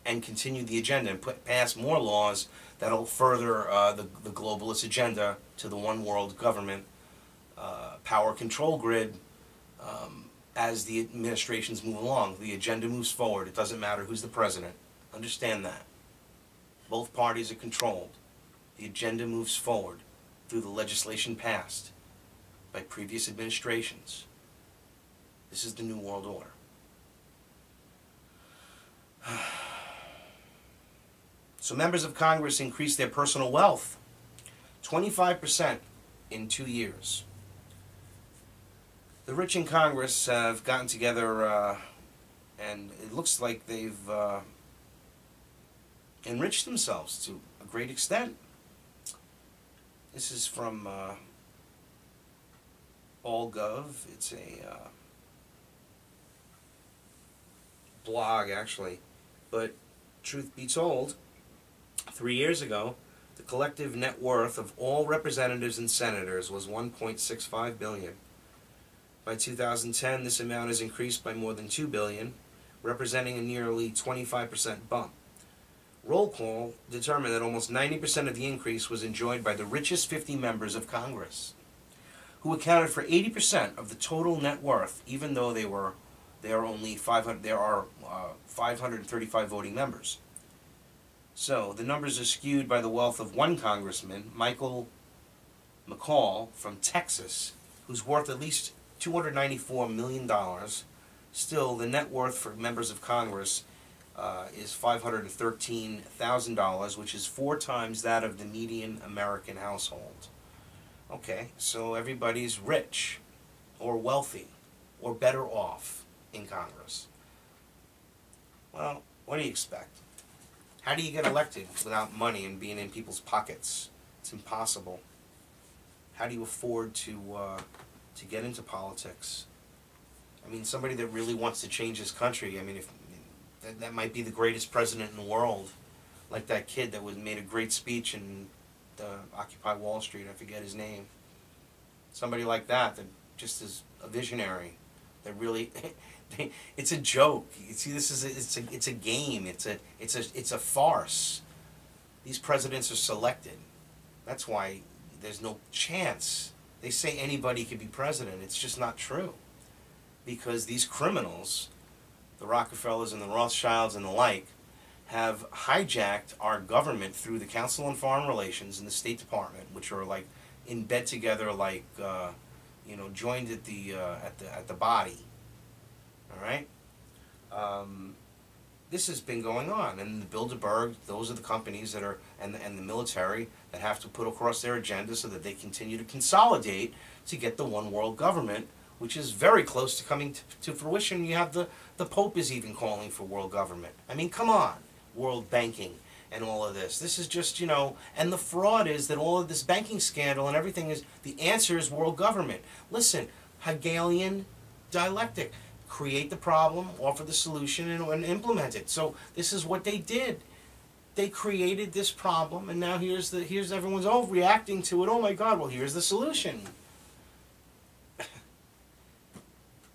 and continue the agenda and pass more laws that'll further the globalist agenda to the one world government power control grid. As the administrations move along, the agenda moves forward. It doesn't matter who's the president. Understand that. Both parties are controlled. The agenda moves forward through the legislation passed by previous administrations. This is the New World Order. So members of Congress increased their personal wealth 25% in 2 years. The rich in Congress have gotten together and it looks like they've enriched themselves to a great extent. This is from AllGov. It's a blog, actually. But truth be told, 3 years ago, the collective net worth of all representatives and senators was $1.65 billion. By 2010, this amount has increased by more than $2 billion, representing a nearly 25% bump. Roll call determined that almost 90% of the increase was enjoyed by the richest 50 members of Congress, who accounted for 80% of the total net worth, even though there are 535 voting members. So the numbers are skewed by the wealth of one congressman, Michael McCall from Texas, who's worth at least $294 million. Still, the net worth for members of Congress is $513,000, which is 4 times that of the median American household. Okay, so everybody's rich or wealthy or better off in Congress. Well, what do you expect? How do you get elected without money and being in people's pockets? It's impossible. How do you afford to get into politics? I mean, somebody that really wants to change this country, I mean, if that might be the greatest president in the world, like that kid that made a great speech in Occupy Wall Street. I forget his name. Somebody like that just is a visionary. That really, it's a joke. You see, it's a game. It's a farce. These presidents are selected. That's why there's no chance. They say anybody could be president. It's just not true. Because these criminals, the Rockefellers and the Rothschilds and the like, have hijacked our government through the Council on Foreign Relations and the State Department, which are like in bed together, like joined at the body. All right. This has been going on, and the Bilderberg, those are the companies that are, and the military that have to put across their agenda so that they continue to consolidate to get the one world government, which is very close to coming to fruition. You have the Pope is even calling for world government. I mean, come on, world banking and all of this. This is just, and the fraud is that all of this banking scandal and everything is, the answer is world government. Listen, Hegelian dialectic. Create the problem, offer the solution, and implement it. So this is what they did. They created this problem, and now here's everyone's reacting to it. Oh my God! Well, here's the solution.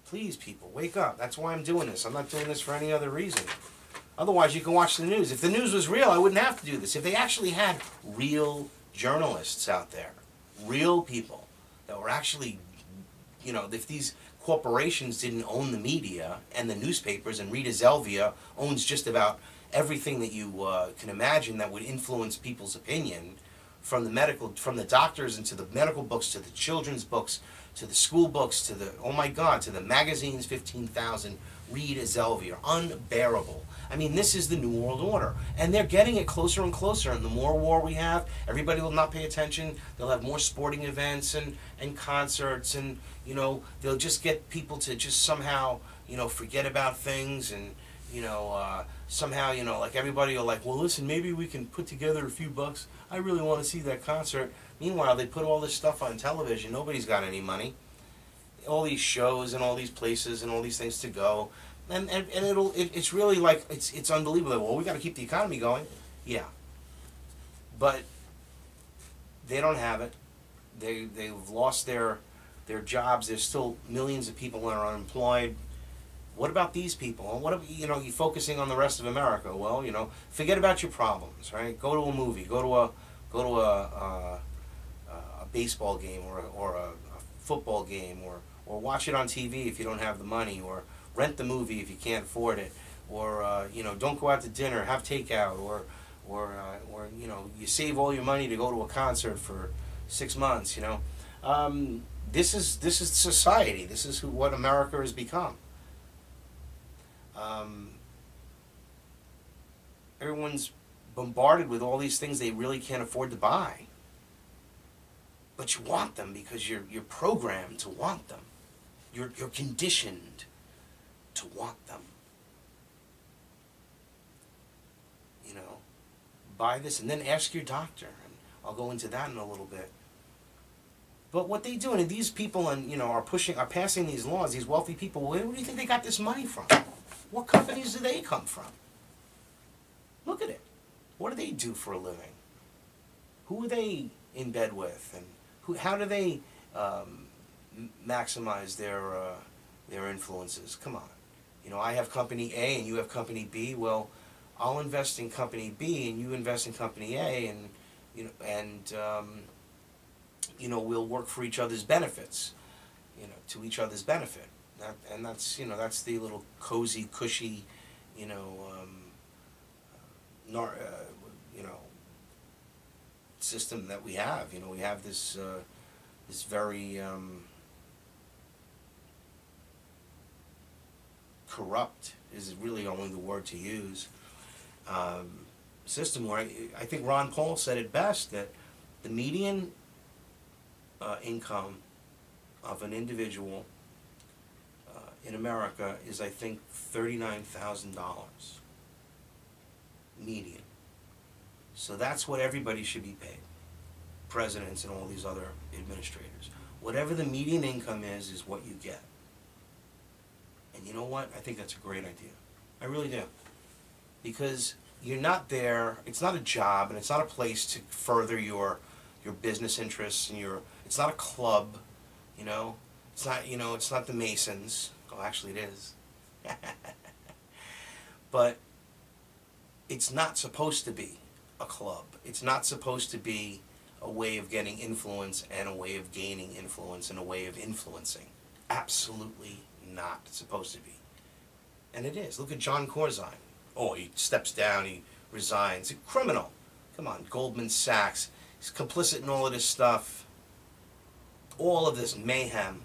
Please, people, wake up. That's why I'm doing this. I'm not doing this for any other reason. Otherwise, you can watch the news. If the news was real, I wouldn't have to do this. If they actually had real journalists out there, real people that were actually, if these corporations didn't own the media and the newspapers, and Rita Zelvia owns just about everything that you can imagine that would influence people's opinion, from the doctors and to the medical books, to the children's books, to the school books, to the, oh my God, to the magazines, 15,000, Rita Zelvia, unbearable. I mean, this is the New World Order, and they're getting it closer and closer, and the more war we have, everybody will not pay attention. They'll have more sporting events and concerts, and, they'll just get people to just somehow, forget about things, and, somehow, like everybody will like, well, listen, maybe we can put together a few bucks. I really want to see that concert. Meanwhile, they put all this stuff on television. Nobody's got any money. All these shows and all these places and all these things to go. And it's really like, it's unbelievable. Well, we got to keep the economy going. Yeah. But they don't have it. They've lost their jobs. There's still millions of people that are unemployed. What about these people? What if, you know, you're focusing on the rest of America? Well, you know, forget about your problems, right? Go to a movie, go to a baseball game or a football game, or watch it on TV if you don't have the money, or rent the movie if you can't afford it, or you know, don't go out to dinner, have takeout, or you know, you save all your money to go to a concert for 6 months. You know, this is society. This is what America has become. Everyone's bombarded with all these things they really can't afford to buy, but you want them because you're programmed to want them. You're conditioned to want them. You know, buy this and then ask your doctor, and I'll go into that in a little bit. But what they do, and these people, and you know, are passing these laws. These wealthy people, where do you think they got this money from? What companies do they come from? Look at it. What do they do for a living? Who are they in bed with, and how do they maximize their influences? Come on. You know, I have company A and you have company B. Well, I'll invest in company B and you invest in company A, and you know, we'll work for each other's benefits. You know, to each other's benefit. And that's, you know, that's the little cozy, cushy, you know, you know, system that we have. You know, we have this this very corrupt is really only the word to use, system where I think Ron Paul said it best, that the median income of an individual in America is, I think, $39,000 median. So that's what everybody should be paid. Presidents and all these other administrators. Whatever the median income is what you get. And you know what? I think that's a great idea. I really do. Because you're not there, it's not a job, and it's not a place to further your business interests, and it's not a club, you know. It's not, you know, it's not the Masons. Oh, actually it is. But it's not supposed to be a club. It's not supposed to be a way of getting influence and a way of gaining influence and a way of influencing. Absolutely not supposed to be. And it is. Look at John Corzine. Oh, he steps down, he resigns. A criminal. Come on, Goldman Sachs. He's complicit in all of this stuff. All of this mayhem.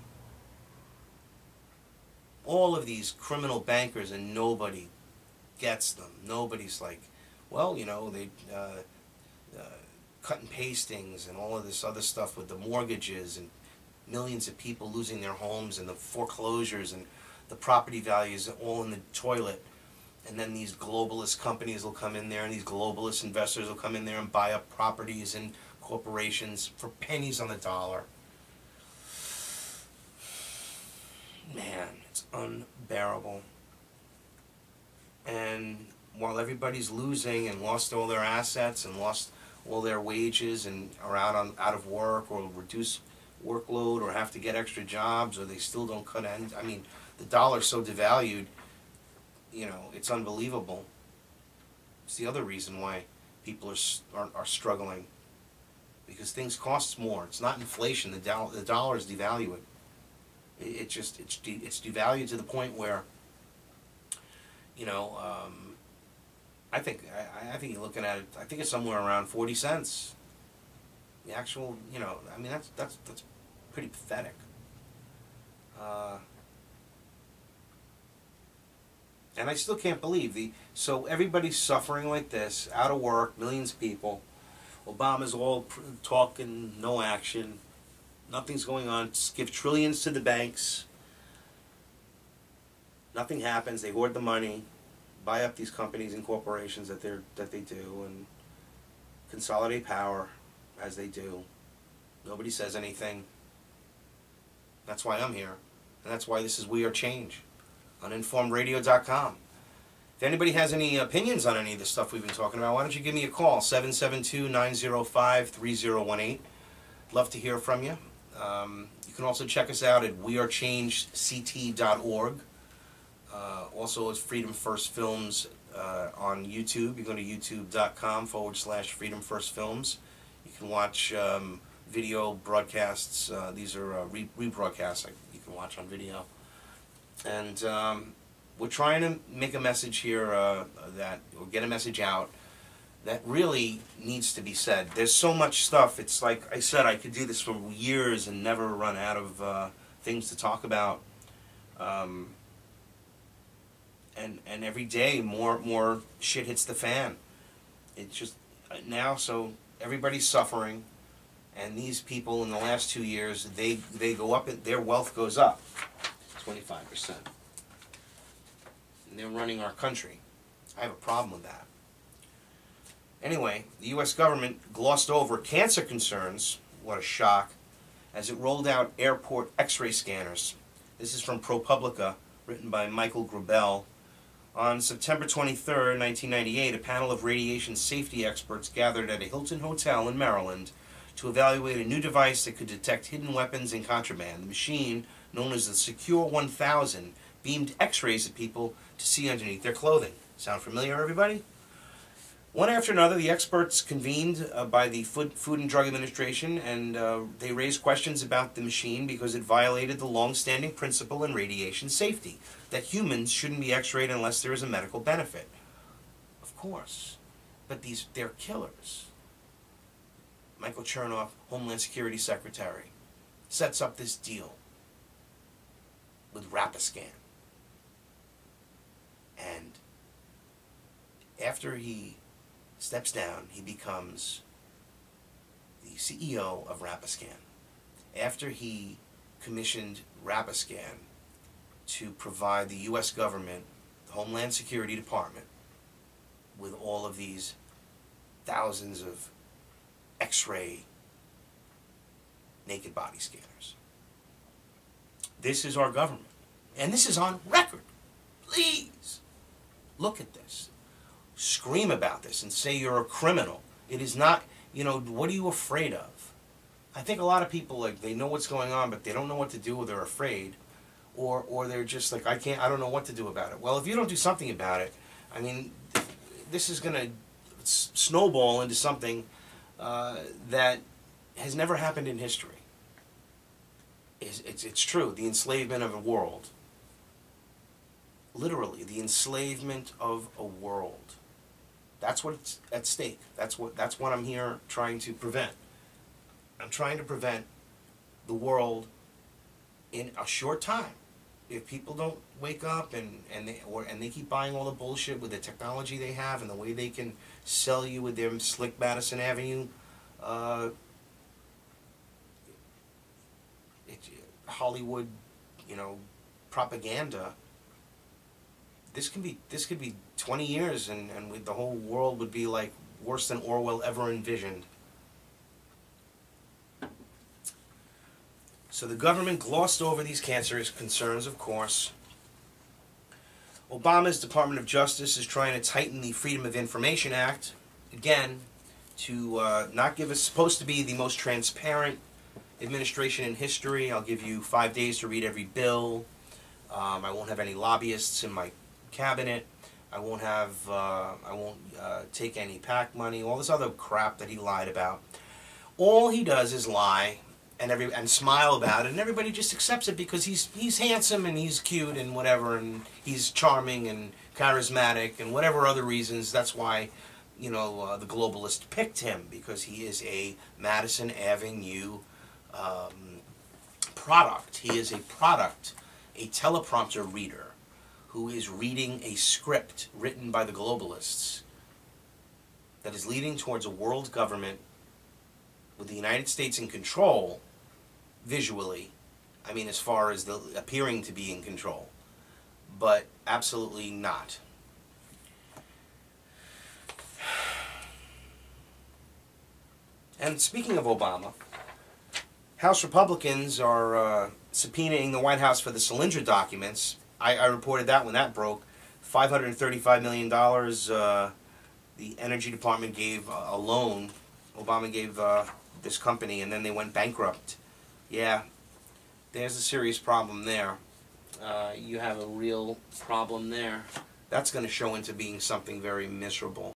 All of these criminal bankers, and nobody gets them. Nobody's like, well, you know, they cut and pastings and all of this other stuff with the mortgages and millions of people losing their homes and the foreclosures and the property values all in the toilet. And then these globalist companies will come in there, and these globalist investors will come in there and buy up properties and corporations for pennies on the dollar. Man, it's unbearable. And while everybody's losing and lost all their assets and lost all their wages and are out of work or reduce workload or have to get extra jobs, or they still don't cut ends. I mean, the dollar's so devalued, you know, it's unbelievable. It's the other reason why people are struggling, because things cost more. It's not inflation. The dollar is devaluing. It's devalued to the point where, you know, I think you're looking at it. I think it's somewhere around 40 cents. The actual, you know, I mean, that's pretty pathetic. And I still can't believe so everybody's suffering like this, out of work, millions of people. Obama's all talk and no action. Nothing's going on. Just give trillions to the banks. Nothing happens. They hoard the money, buy up these companies and corporations that they do, and consolidate power as they do. Nobody says anything. That's why I'm here, and that's why this is We Are Change. Uninformedradio.com. If anybody has any opinions on any of the stuff we've been talking about, why don't you give me a call, 772-905-3018. Love to hear from you. You can also check us out at wearechangect.org. Also, it's Freedom First Films on YouTube. You go to youtube.com/Freedom First Films. You can watch video broadcasts. These are rebroadcasts you can watch on video. And we're trying to make a message here or get a message out that really needs to be said. There's so much stuff. It's like I said, I could do this for years and never run out of things to talk about. And every day more shit hits the fan. It's just now, so everybody's suffering, and these people in the last 2 years, they go up, their wealth goes up 25%. And they're running our country. I have a problem with that. Anyway, the U.S. government glossed over cancer concerns, what a shock, as it rolled out airport x-ray scanners. This is from ProPublica, written by Michael Grubel. On September 23, 1998, a panel of radiation safety experts gathered at a Hilton Hotel in Maryland to evaluate a new device that could detect hidden weapons and contraband. The machine, known as the Secure 1000, beamed x-rays at people to see underneath their clothing. Sound familiar, everybody? One after another, the experts convened by the Food and Drug Administration, and they raised questions about the machine because it violated the long-standing principle in radiation safety, that humans shouldn't be x-rayed unless there is a medical benefit. Of course. But they're killers. Michael Chernoff, Homeland Security Secretary, sets up this deal with Rapiscan. And after he steps down, he becomes the CEO of Rapiscan. After he commissioned Rapiscan to provide the U.S. government, the Homeland Security Department, with all of these thousands of X-ray naked body scanners. This is our government. And this is on record. Please look at this. Scream about this and say you're a criminal. It is not, what are you afraid of? I think a lot of people, like, they know what's going on, but they don't know what to do, or they're afraid, or they're just like, I don't know what to do about it. Well, if you don't do something about it, I mean, this is going to snowball into something that has never happened in history. It's true, the enslavement of a world. Literally, the enslavement of a world. That's what's at stake. That's what I'm here trying to prevent. I'm trying to prevent the world in a short time. If people don't wake up and they keep buying all the bullshit with the technology they have and the way they can sell you with their slick Madison Avenue Hollywood, propaganda. This could be 20 years, and the whole world would be like worse than Orwell ever envisioned. So the government glossed over these cancerous concerns, of course. Obama's Department of Justice is trying to tighten the Freedom of Information Act, again, to not give us, supposed to be the most transparent administration in history. I'll give you 5 days to read every bill. I won't have any lobbyists in my cabinet. I won't take any PAC money, all this other crap that he lied about. All he does is lie and smile about it, and everybody just accepts it because he's handsome and he's cute and whatever, and he's charming and charismatic and whatever other reasons. That's why the globalists picked him, because he is a Madison Avenue product. He is a product, a teleprompter reader who is reading a script written by the globalists that is leading towards a world government with the United States in control, visually, I mean as far as the appearing to be in control, but absolutely not. And speaking of Obama, House Republicans are subpoenaing the White House for the Solyndra documents. I reported that when that broke. $535 million the Energy Department gave a loan. Obama gave this company, and then they went bankrupt. Yeah, there's a serious problem there. you have a real problem there. That's going to show into being something very miserable.